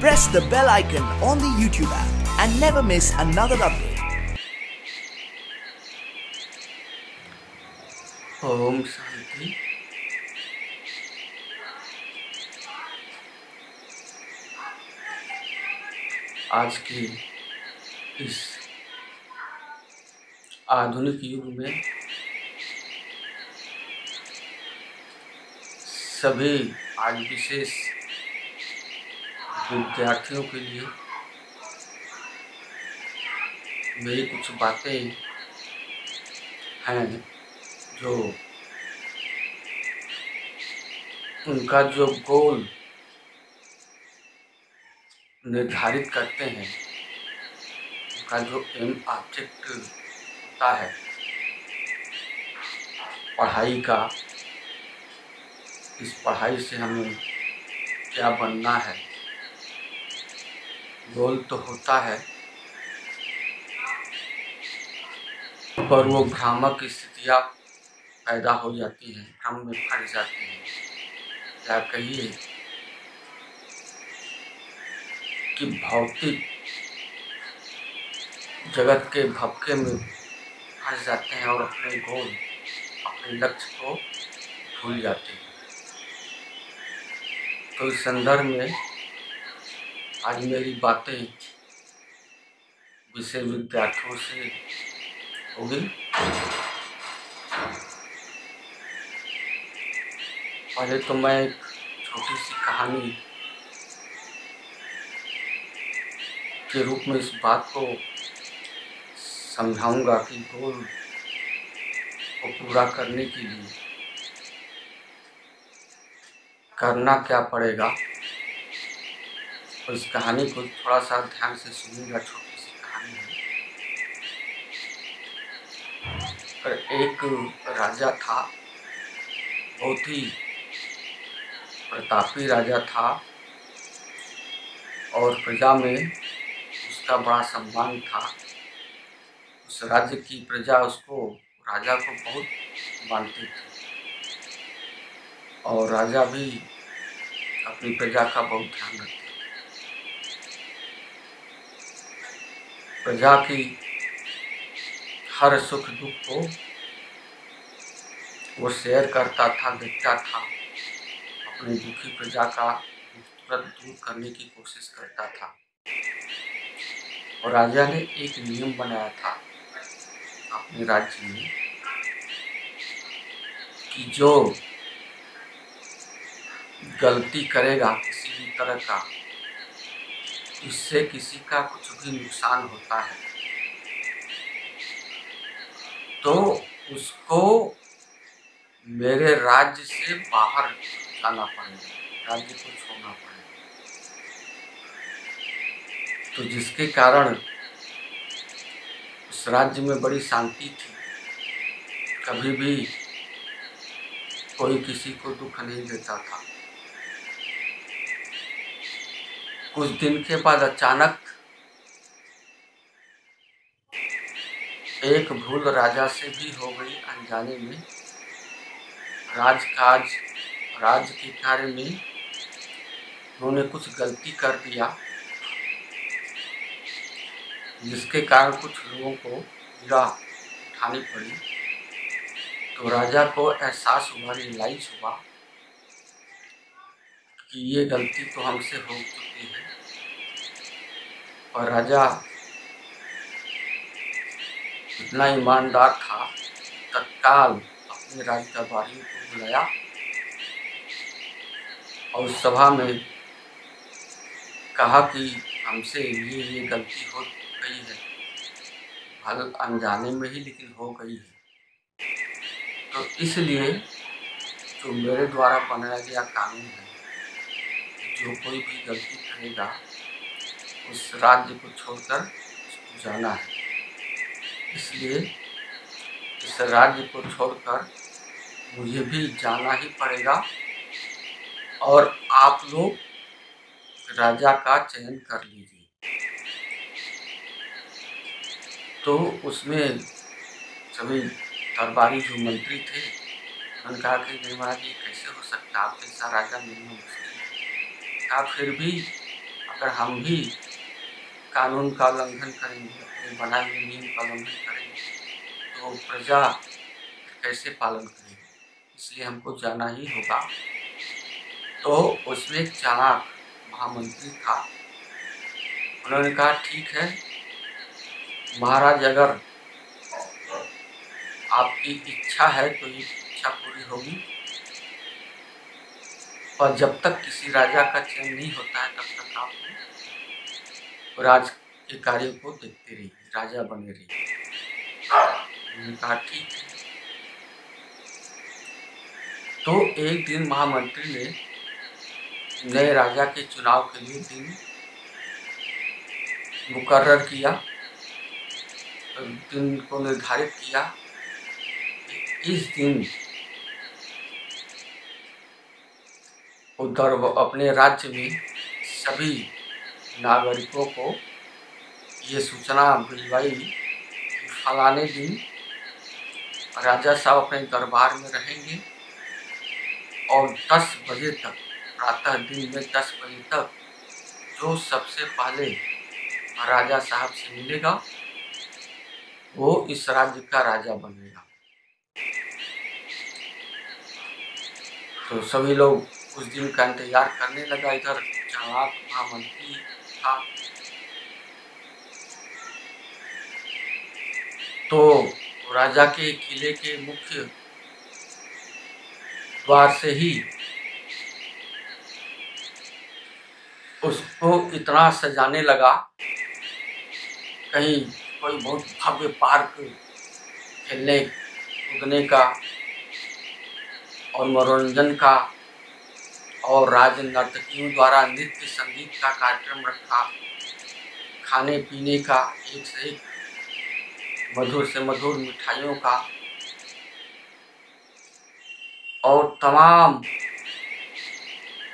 Press the bell icon on the YouTube app and never miss another update. Om Shanti. आज की इस आधुनिक युग में सभी आज विशेष विद्यार्थियों के लिए मेरी कुछ बातें हैं जो उनका जो गोल निर्धारित करते हैं, उनका जो एम ऑब्जेक्ट होता है पढ़ाई का, इस पढ़ाई से हमें क्या बनना है, गोल तो होता है पर वो भ्रामक स्थितियाँ पैदा हो जाती हैं, भ्रम में फंस जाते हैं, या कहिए कि भौतिक जगत के भपके में फंस जाते हैं और अपने गोल, अपने लक्ष्य को भूल जाते हैं। तो इस संदर्भ में आज मेरी बातें विषय विद्यार्थियों से होगी। पहले तो मैं एक छोटी सी कहानी के रूप में इस बात को समझाऊंगा कि गोल को पूरा करने के लिए करना क्या पड़ेगा। तो इस कहानी को थोड़ा सा ध्यान से सुनिएगा। छोटी सी कहानी है। और एक राजा था, बहुत ही प्रतापी राजा था और प्रजा में उसका बड़ा सम्मान था। उस राज्य की प्रजा उसको, राजा को बहुत मानती थी और राजा भी अपनी प्रजा का बहुत ध्यान रखता। प्रजा की हर सुख दुख को वो शेयर करता था, देखता था, अपनी दुखी प्रजा का तुरंत दूर करने की कोशिश करता था। और राजा ने एक नियम बनाया था अपने राज्य में कि जो गलती करेगा किसी भी तरह का, इससे किसी का कुछ भी नुकसान होता है तो उसको मेरे राज्य से बाहर जाना पड़ेगा, राज्य को छोड़ना पड़ेगा। तो जिसके कारण उस राज्य में बड़ी शांति थी, कभी भी कोई किसी को दुख नहीं देता था। कुछ दिन के बाद अचानक एक भूल राजा से भी हो गई, अनजाने में राज के कार्य में उन्होंने कुछ गलती कर दिया, जिसके कारण कुछ लोगों को पीड़ा उठानी पड़ी। तो राजा को एहसास हुआ, रियलाइज हुआ कि ये गलती तो हमसे हो चुकी है। और राजा इतना ईमानदार था, तत्काल अपने राजदरबारियों को बुलाया और सभा में कहा कि हमसे ये गलती हो गई है, भले अनजाने में ही लेकिन हो गई है। तो इसलिए जो मेरे द्वारा बनाया गया कानून है, जो कोई भी गलती करेगा उस राज्य को छोड़कर उसको जाना है। इसलिए इस राज्य को छोड़कर मुझे भी जाना ही पड़ेगा और आप लोग राजा का चयन कर लीजिए। तो उसमें सभी दरबारी जो मंत्री थे उन्होंने कहा कि नहीं महाराज, ये कैसे हो सकता, आप जैसा राजा मिलना मुश्किल है। आप फिर भी अगर हम भी कानून का उल्लंघन करेंगे, अपने बनाए हुए नियम का उल्लंघन करेंगे, तो प्रजा कैसे पालन करेगी? इसलिए हमको जाना ही होगा। तो उसमें एक चाणक्य महामंत्री था, उन्होंने कहा ठीक है महाराज, अगर आपकी इच्छा है तो ये इच्छा पूरी होगी, और जब तक किसी राजा का चयन नहीं होता है तब तक आप राज के कार्य को देखते रहिए, राजा बने रहिए। उन्होंने कहा ठीक है। तो एक दिन महामंत्री ने नए राजा के चुनाव के लिए दिन मुकर्रर किया, दिन को निर्धारित किया। इस दिन उधर अपने राज्य में सभी नागरिकों को ये सूचना भिजवाई कि फलाने दिन राजा साहब अपने दरबार में रहेंगे और 10 बजे तक, प्रातः दिन में 10 बजे तक जो सबसे पहले राजा साहब से मिलेगा वो इस राज्य का राजा बनेगा। तो सभी लोग उस दिन का इंतजार करने लगा। इधर चाणक्य महामंत्री था, तो राजा के किले के मुख्य द्वार से ही उसको इतना सजाने लगा, कहीं कोई बहुत भव्य पार्क खेलने कूदने का और मनोरंजन का और राज नर्तकियों द्वारा नृत्य संगीत का कार्यक्रम रखा, खाने पीने का एक से एक मधुर से मधुर मिठाइयों का, और तमाम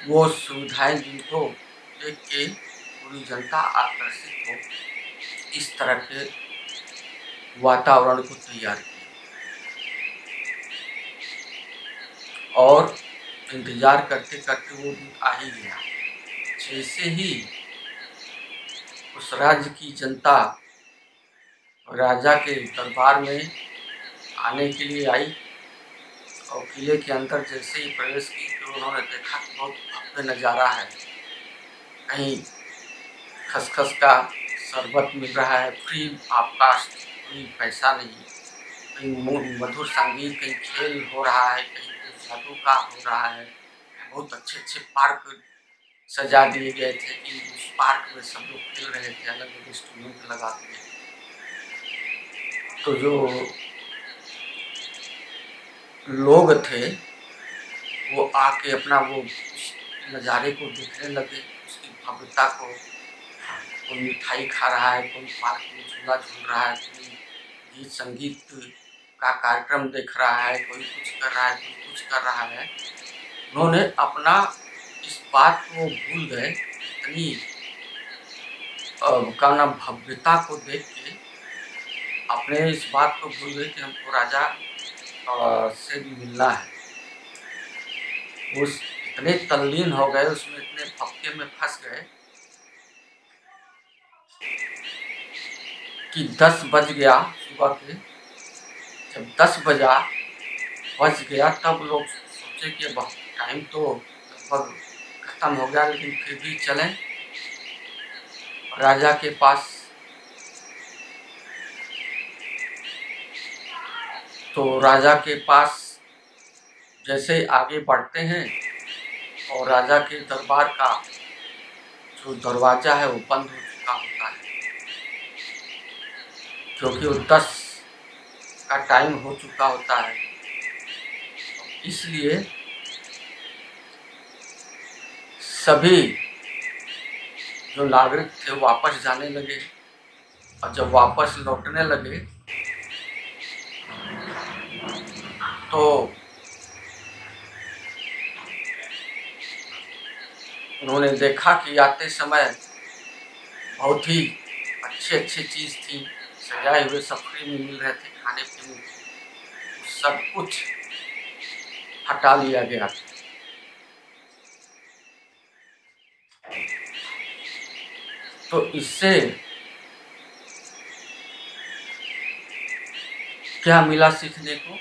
वो सुविधाएं जिनको देख के पूरी जनता आकर्षित हो, इस तरह के वातावरण को तैयार किया। और इंतजार करते करते वो दिन आ ही गया। जैसे ही उस राज्य की जनता राजा के दरबार में आने के लिए आई और किले के अंदर जैसे ही प्रवेश की तो उन्होंने देखा कि बहुत भव्य नज़ारा है। कहीं खसखस का शरबत मिल रहा है फ्री, आपका कोई पैसा नहीं, कहीं मधुर संगीत, कहीं खेल हो रहा है, कहीं जादू का हो रहा है। बहुत अच्छे अच्छे पार्क सजा दिए गए थे कि उस पार्क में सब लोग खेल रहे थे, अलग अलग इंस्ट्रूमेंट लगा दिए। तो जो लोग थे वो आके अपना वो नज़ारे को देखने लगे, उसकी भव्यता को। कोई मिठाई खा रहा है, कोई पार्क में झूला झूल रहा है, कोई गीत संगीत का कार्यक्रम देख रहा है, कोई कुछ कर रहा है, कोई कुछ कर रहा है। उन्होंने अपना इस बात को भूल गए, इतनी का नाम भव्यता को देख के अपने इस बात को भूल गए कि हमको राजा से मिलना है। उस इतने तल्लीन हो गए, उसमें इतने भक्के में फंस गए कि 10 बज गया सुबह के। जब 10 बज गया तब लोग सोचे कि अब टाइम तो लगभग खत्म हो गया, लेकिन फिर भी चलें राजा के पास। तो राजा के पास जैसे आगे बढ़ते हैं और राजा के दरबार का जो दरवाजा है वो बंद हो चुका होता है, क्योंकि वो 10 का टाइम हो चुका होता है। इसलिए सभी जो नागरिक थे वापस जाने लगे, और जब वापस लौटने लगे तो उन्होंने देखा कि आते समय बहुत ही अच्छी अच्छी चीज़ थी, सजाए हुए सब फ्री में मिल रहे थे, खाने पीने सब कुछ हटा लिया गया था। तो इससे क्या मिला सीखने को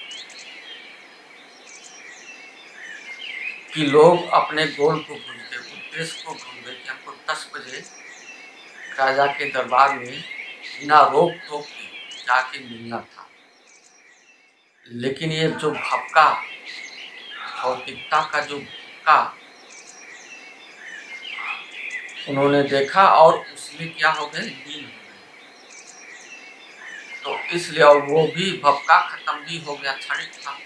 कि लोग अपने गोल को भूल गए, उद्देश्य को भूल गए कि हमको 10 बजे राजा के दरबार में बिना रोक टोक के जाके मिलना था। लेकिन ये जो भपका, भौतिकता का जो भपका उन्होंने देखा और उसमें क्या हो गए, लीन हो गए। तो इसलिए और वो भी भपका खत्म भी हो गया, क्षणिक था,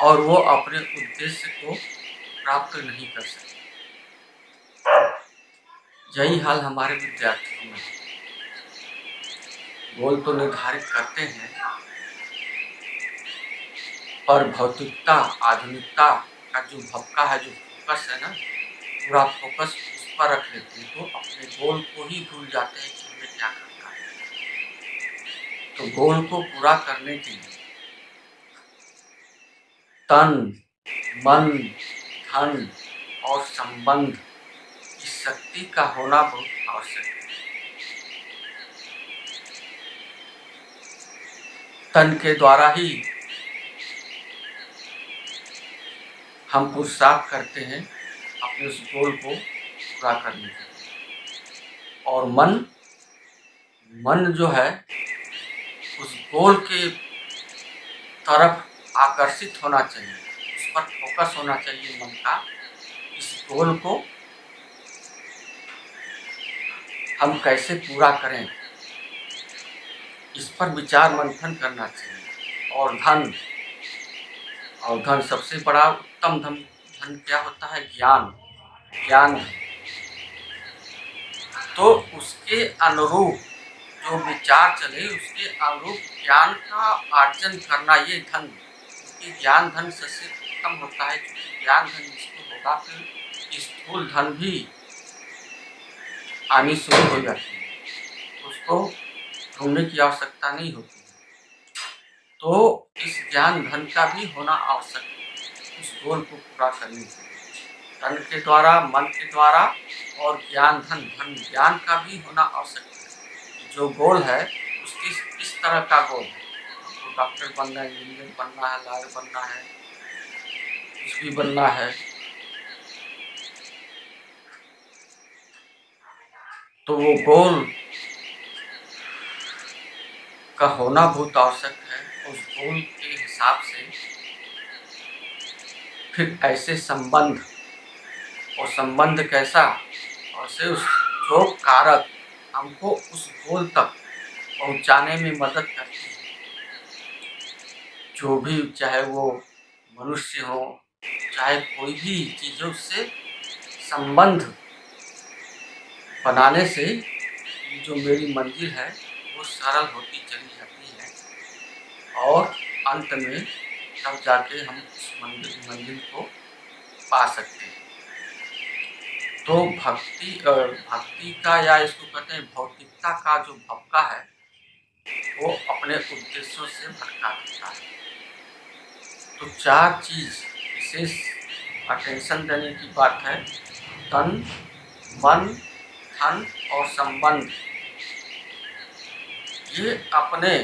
और वो अपने उद्देश्य को प्राप्त नहीं कर सके। यही हाल हमारे विद्यार्थियों में। गोल तो निर्धारित करते हैं, पर भौतिकता, आधुनिकता का जो भपका है, जो फोकस है ना, पूरा फोकस उस पर रख लेते हैं, तो अपने गोल को ही भूल जाते हैं कि हमें क्या करना है। तो गोल को पूरा करने के लिए तन, मन, धन और संबंध की शक्ति का होना बहुत आवश्यक है। तन के द्वारा ही हम पुरुषार्थ करते हैं अपने उस गोल को पूरा करने के लिए, और मन जो है उस गोल के तरफ आकर्षित होना चाहिए, उस पर फोकस होना चाहिए मन का। इस गोल को हम कैसे पूरा करें, इस पर विचार मंथन करना चाहिए। और धन सबसे बड़ा उत्तम धन क्या होता है, ज्ञान। तो उसके अनुरूप जो विचार चले, उसके अनुरूप ज्ञान का अर्जन करना, ये धन, क्योंकि ज्ञान धन सबसे उत्तम होता है। क्योंकि ज्ञान धन जिसको होगा फिर स्थूल धन भी आनी शुरू हो जाती है, उसको ढूंढने की आवश्यकता नहीं होती। तो इस ज्ञान धन का भी होना आवश्यक है उस गोल को पूरा करने के लिए। धन के द्वारा, मन के द्वारा, और धन ज्ञान का भी होना आवश्यक है। जो गोल है उसकी किस तरह का गोल है, तो डॉक्टर बनना है, इंजीनियर बनना है, लॉयर बनना है, कुछ भी बनना है, तो वो गोल का होना बहुत आवश्यक है। उस गोल के हिसाब से फिर ऐसे संबंध, और संबंध कैसा, और से उस जो कारक हमको उस गोल तक पहुंचाने में मदद करती है, जो भी, चाहे वो मनुष्य हो, चाहे कोई भी चीज़ों से संबंध बनाने से जो मेरी मंजिल है वो सरल होती चली जाती है, और अंत में तब जाके हम उस मंजिल को पा सकते हैं। तो भक्ति का, या इसको कहते हैं भौतिकता का जो भपका है, वो अपने उद्देश्यों से भटका देता है। तो 4 चीज विशेष अटेंशन देने की बात है, तन, मन, धन और संबंध। ये अपने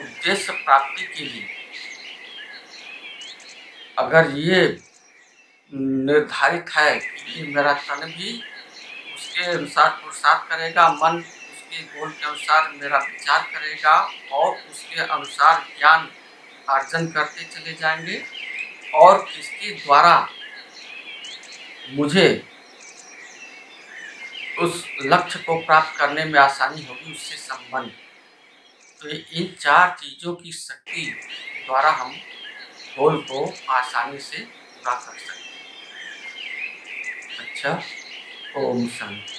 उद्देश्य प्राप्ति के लिए अगर ये निर्धारित है कि मेरा तन भी उसके अनुसार पुरुषार्थ करेगा, मन उसके गोल के अनुसार मेरा विचार करेगा, और उसके अनुसार ज्ञान अर्जन करते चले जाएंगे, और इसके द्वारा मुझे उस लक्ष्य को प्राप्त करने में आसानी होगी, उससे संबंध। तो इन 4 चीज़ों की शक्ति द्वारा हम गोल को आसानी से पूरा कर सकते हैं। अच्छा, ओम शांति।